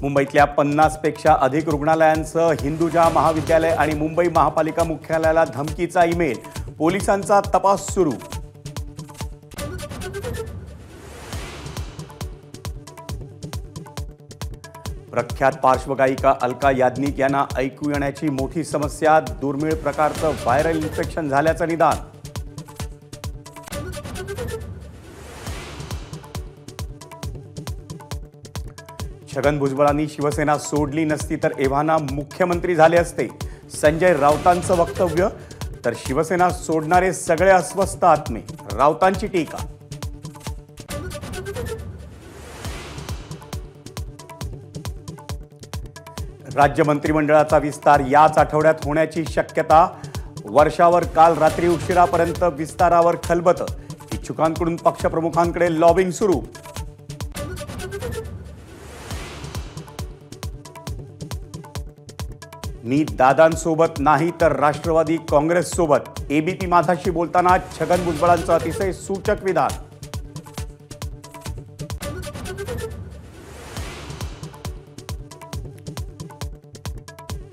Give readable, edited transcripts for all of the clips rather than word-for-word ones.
मुंबईतल्या 50 पेक्षा अधिक रुग्णालयांसह हिंदुजा महाविद्यालय आणि मुंबई महापालिका मुख्यालयाला धमकीचा ईमेल, पोलिसांचा तपास सुरू। प्रख्यात पार्श्वगायिका अलका याज्ञिक यांना ऐकू येण्याची मोठी समस्या, दुर्मिळ प्रकारचं व्हायरल इन्फेक्शन झाल्याचं निदान। छगन भुजबळांनी शिवसेना सोडली नसती तर एव्हाना मुख्यमंत्री झाले असते, संजय राऊतांचं वक्तव्य। तर शिवसेना सोडणारे सगळे अस्वस्थ आत्मे, राऊतांची टीका। राज्य मंत्रिमंडळाचा विस्तार याच आठवड्यात होण्याची शक्यता। वर्षावर काल रात्री उशिरापर्यंत विस्तारावर खलबतं, इच्छुकांकडून पक्षप्रमुखांकडे लॉबिंग सुरू। मी दादांसोबत नाही तर राष्ट्रवादी काँग्रेससोबत, एबीपी माझाशी बोलताना छगन भुजबळांचं अतिशय सूचक विधान।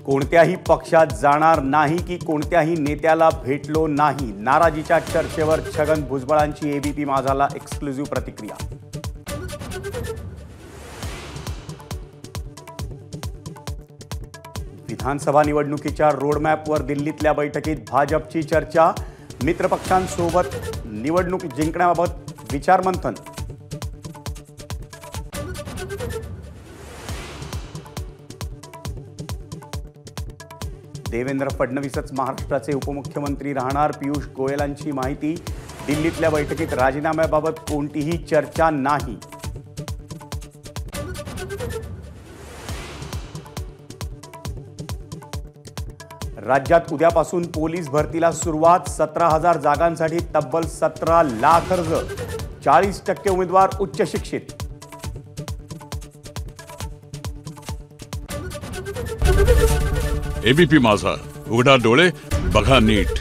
कोणत्याही पक्षात जाणार नाही की कोणत्याही नेत्याला भेटलो नाही, नाराजीच्या चर्चेवर छगन भुजबळांची एबीपी माझाला एक्सक्लुझिव्ह प्रतिक्रिया। विधानसभा निवडणुकीच्या रोडमॅपवर दिल्लीतल्या बैठकीत भाजपची चर्चा, मित्रपक्षांसोबत निवडणूक जिंकण्याबाबत विचारमंथन। देवेंद्र फडणवीसच महाराष्ट्राचे उपमुख्यमंत्री राहणार, पियुष गोयलांची माहिती। दिल्लीतल्या बैठकीत राजीनाम्याबाबत कोणतीही चर्चा नाही। राज्यात उद्यापासून पोलीस भरतीला सुरुवात, 17,000 जागांसाठी तब्बल 17 लाख अर्ज, 40% उमेदवार उच्च शिक्षित। एबीपी माझा, उघडा डोळे बघा नीट।